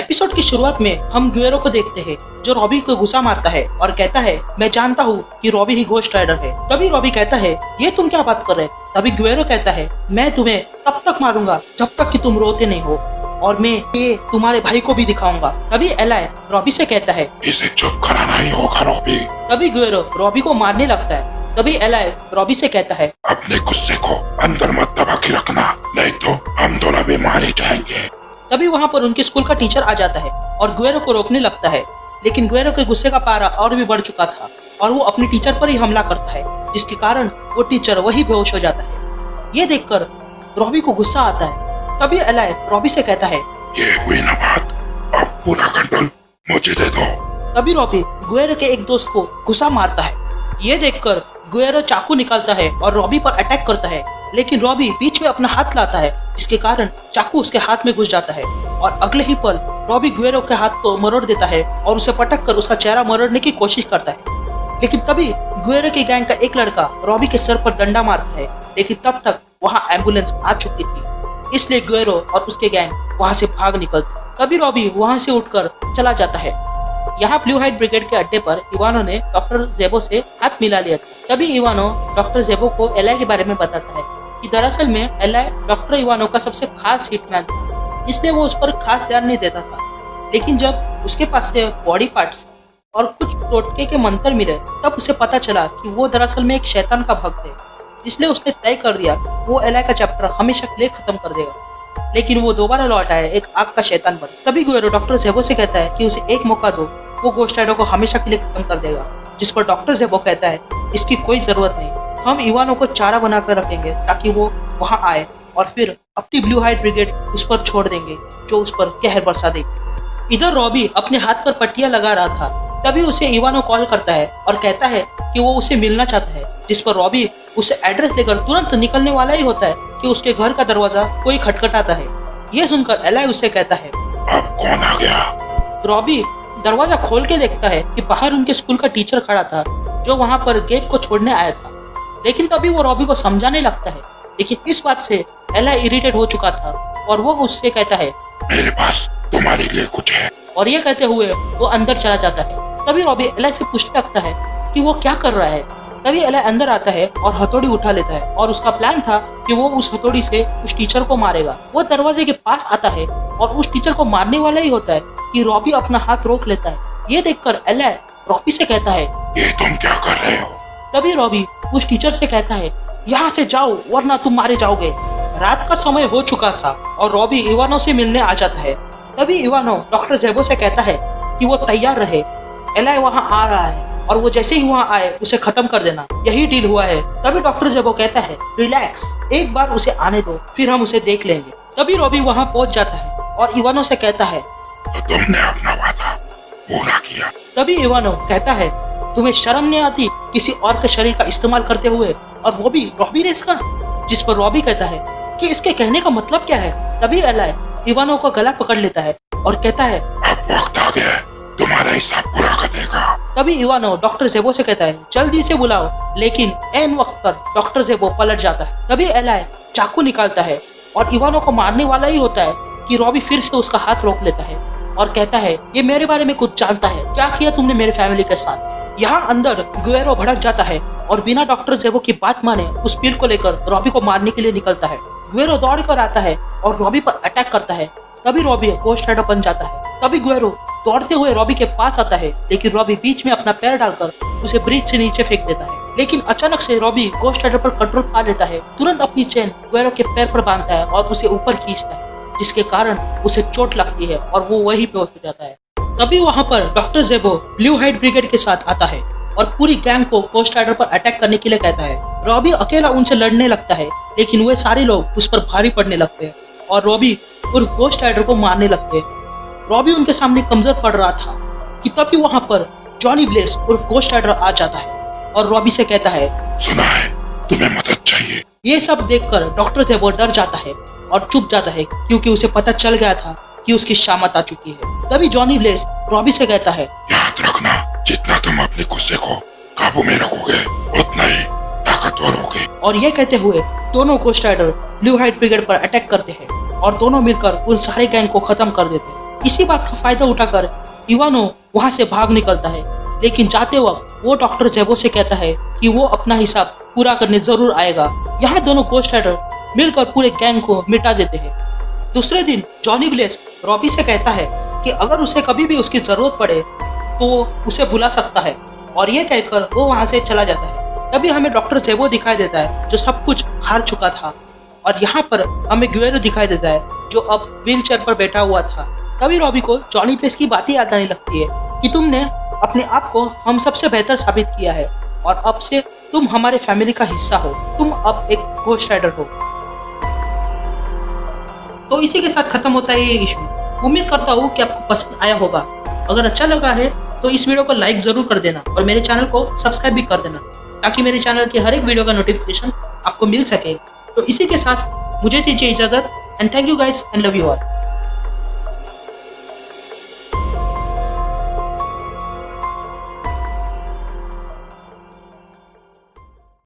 Episode की शुरुआत में हम ग्वेरो को देखते हैं जो रॉबी को गुस्सा मारता है और कहता है मैं जानता हूँ कि रॉबी ही घोस्ट राइडर है। तभी रॉबी कहता है ये तुम क्या बात कर रहे? तभी ग्वेरो कहता है मैं तुम्हें तब तक मारूंगा जब तक कि तुम रोते नहीं हो और मैं ये तुम्हारे भाई को भी दिखाऊंगा। तभी एलाई रॉबी से कहता है इसे चुप कराना ही होगा रॉबी। तभी ग्वेरो रॉबी को मारने लगता है। तभी एलाई रॉबी से कहता है अपने गुस्से को अंदर मत दबा के रखना, नहीं तो हम दोनों भी मारे जाएंगे। तभी वहाँ पर उनके स्कूल का टीचर आ जाता है और ग्वेरो को रोकने लगता है, लेकिन ग्वेरो के गुस्से का पारा और भी बढ़ चुका था और वो अपने टीचर पर ही हमला करता है, जिसके कारण वो टीचर वही बेहोश हो जाता है। ये देखकर रॉबी को गुस्सा आता है। तभी एलाई रॉबी से कहता है ये हुई ना बात, अब पूरा कंट्रोल मुझे दे दो। तभी रॉबी ग्वेरो के एक दोस्त को गुस्सा मारता है। ये देखकर ग्वेरो चाकू निकालता है और रॉबी पर अटैक करता है, लेकिन रॉबी बीच में अपना हाथ लाता है, जिसके कारण चाकू उसके हाथ में घुस जाता है और अगले ही पल रॉबी ग्वेरो के हाथ को मरोड़ देता है और उसे पटक कर उसका चेहरा मरोड़ने की कोशिश करता है। लेकिन तभी ग्वेरो की गैंग का एक लड़का रॉबी के सर पर डंडा मारता है, लेकिन तब तक वहाँ एम्बुलेंस आ चुकी थी, इसलिए ग्वेरो और उसके गैंग वहाँ से भाग निकलते। तभी रॉबी वहाँ से उठकर चला जाता है। यहाँ ब्लू हाइट ब्रिगेड के अड्डे पर इवानो ने डॉक्टर जेबो से हाथ मिला लिया था। तभी इवानो डॉक्टर जेबो को एलाई के बारे में बताता है कि दरअसल में एलाई डॉक्टर इवानो का सबसे खास हिटमैन था, इसलिए वो उस पर खास ध्यान नहीं देता था। लेकिन जब उसके पास से बॉडी पार्ट्स और कुछ टोटके के मंत्र मिले तब उसे पता चला कि वो दरअसल में एक शैतान का भक्त है, इसलिए उसने तय कर दिया वो एलाई का चैप्टर हमेशा के लिए खत्म कर देगा। लेकिन वो दोबारा लौट आया एक आग का शैतान बन। तभी ग्वेरो डॉक्टर जेबो से कहता है कि उसे एक मौका दो, वो घोस्ट राइडर को हमेशा के लिए खत्म कर देगा। जिस पर डॉक्टर जेबो कहता है इसकी कोई जरूरत नहीं, हम इवानो को चारा बनाकर रखेंगे ताकि वो वहाँ आए और फिर अपनी ब्लू हाइट ब्रिगेड उस पर छोड़ देंगे जो उस पर कहर बरसा देगी। इधर रॉबी अपने हाथ पर पट्टियां लगा रहा था। तभी उसे इवानो कॉल करता है और कहता है कि वो उसे मिलना चाहता है, जिस पर रॉबी उसे एड्रेस लेकर तुरंत निकलने वाला ही होता है कि उसके घर का दरवाजा कोई खटखटाता है। ये सुनकर एलाई उसे कहता है अब कौन आ गया? रॉबी दरवाजा खोल के देखता है कि बाहर उनके स्कूल का टीचर खड़ा था जो वहाँ पर गेब को छोड़ने आया था। लेकिन तभी वो रॉबी को समझाने लगता है, लेकिन इस बात से एलाई इरिटेट हो चुका था और वो उससे कहता है मेरे पास तुम्हारे लिए कुछ है। और ये कहते हुए वो अंदर चला जाता है। तभी रॉबी एलाई से पूछने लगता है कि वो क्या कर रहा है। तभी एलाई अंदर आता है और हथौड़ी उठा लेता है और उसका प्लान था कि वो उस हथौड़ी से उस टीचर को मारेगा। वो दरवाजे के पास आता है और उस टीचर को मारने वाला ही होता है कि रॉबी अपना हाथ रोक लेता है। ये देखकर एलाई रॉबी से कहता है ये तुम क्या कर रहे हो? तभी रॉबी उस टीचर से कहता है यहाँ से जाओ वरना तुम मारे जाओगे। रात का समय हो चुका था और रॉबी इवानो से मिलने आ जाता है। तभी इवानो डॉक्टर जेबो से कहता है कि वो तैयार रहे, एलाई वहाँ आ रहा है और वो जैसे ही वहाँ आए उसे खत्म कर देना, यही डील हुआ है। तभी डॉक्टर जेबो कहता है रिलैक्स, एक बार उसे आने दो फिर हम उसे देख लेंगे। तभी रॉबी वहाँ पहुँच जाता है और इवानो से कहता है तो तुमने अपना वादा पूरा किया। तभी इवानो कहता है तुम्हें शर्म नहीं आती किसी और के शरीर का इस्तेमाल करते हुए, और वो भी रॉबी रेस का? जिस पर रॉबी कहता है कि इसके कहने का मतलब क्या है। तभी एलाई इवानो को गला पकड़ लेता है और कहता है अब वक्त आ गया है, तुम्हारा हिसाब पूरा करेगा। तभी इवानो डॉक्टर जेबो से कहता है जल्दी से बुलाओ, लेकिन एन वक्त पर डॉक्टर जेबो पलट जाता है। तभी एलाई चाकू निकालता है और इवानो को मारने वाला ही होता है कि रॉबी फिर से उसका हाथ रोक लेता है और कहता है ये मेरे बारे में कुछ जानता है, क्या किया तुमने मेरे फैमिली के साथ। यहाँ अंदर ग्वेरो भड़क जाता है और बिना डॉक्टर जेबो की बात माने उस पिल को लेकर रॉबी को मारने के लिए निकलता है। ग्वेरो दौड़ कर आता है और रॉबी पर अटैक करता है। तभी रॉबी घोस्ट राइडर बन जाता है। तभी ग्वेरो दौड़ते हुए रॉबी के पास आता है, लेकिन रॉबी बीच में अपना पैर डालकर उसे ब्रिज से नीचे फेंक देता है। लेकिन अचानक से रॉबी घोस्ट राइडर पर कंट्रोल पा लेता है, तुरंत अपनी चेन ग्वेरो के पैर पर बांधता है और उसे ऊपर खींचता है, जिसके कारण उसे चोट लगती है और वो वही बेहोश हो जाता है। तभी वहाँ पर डॉक्टर जेबो ब्लू हाइट ब्रिगेड के साथ आता है और पूरी गैंग को घोस्ट राइडर पर अटैक करने के लिए कहता है। रॉबी अकेला उनसे लड़ने लगता है, लेकिन वे सारे लोग उस पर भारी पड़ने लगते हैं और रॉबी उस घोस्ट राइडर को मारने लगते हैं। रॉबी उनके सामने कमजोर पड़ रहा था कि तभी वहाँ पर जॉनी ब्लेस उर्फ घोस्ट राइडर आ जाता है और रॉबी से कहता है सुना है तुम्हें मदद चाहिए। ये सब देखकर डॉक्टर जेबो डर जाता है और चुप जाता है, क्योंकि उसे पता चल गया था कि उसकी शामत आ चुकी है। तभी जॉनी ब्लेस रॉबी से कहता है याद रखना, जितना तुम अपने गुस्से को काबू में रखोगे उतना ही ताकतवर होगे। और ये कहते हुए दोनों Ghost Rider blue white brigade पर अटैक करते हैं और दोनों मिलकर उन सारे गैंग को खत्म कर देते हैं। इसी बात का फायदा उठाकर इवानो वहां से भाग निकलता है, लेकिन जाते वक्त वो डॉक्टर जेबो से कहता है कि वो अपना हिसाब पूरा करने जरूर आएगा। यहाँ दोनों गोस्ट राइडर मिलकर पूरे गैंग को मिटा देते हैं। दूसरे दिन जॉनी ब्लेस रॉबी से कहता है कि अगर उसे कभी भी उसकी जरूरत पड़े तो वो उसे बुला सकता है, और ये कहकर वो वहां से चला जाता है। तभी हमें डॉक्टर जेबो दिखाई देता है जो सब कुछ हार चुका था, और यहाँ पर हमें गुएरो दिखाई देता है जो अब व्हील चेयर पर बैठा हुआ था। तभी रॉबी को जॉनी ब्लेस की बातें याद आने लगती है कि तुमने अपने आप को हम सबसे बेहतर साबित किया है और अब से तुम हमारे फैमिली का हिस्सा हो, तुम अब एक घोस्ट राइडर हो। तो इसी के साथ खत्म होता है ये इशू। उम्मीद करता हूँ कि आपको पसंद आया होगा। अगर अच्छा लगा है तो इस वीडियो को लाइक जरूर कर देना और मेरे चैनल को सब्सक्राइब भी कर देना, ताकि मेरे चैनल की हर एक वीडियो का नोटिफिकेशन आपको मिल सके। तो इसी के साथ मुझे दीजिए इजाजत, and thank you guys and love you all.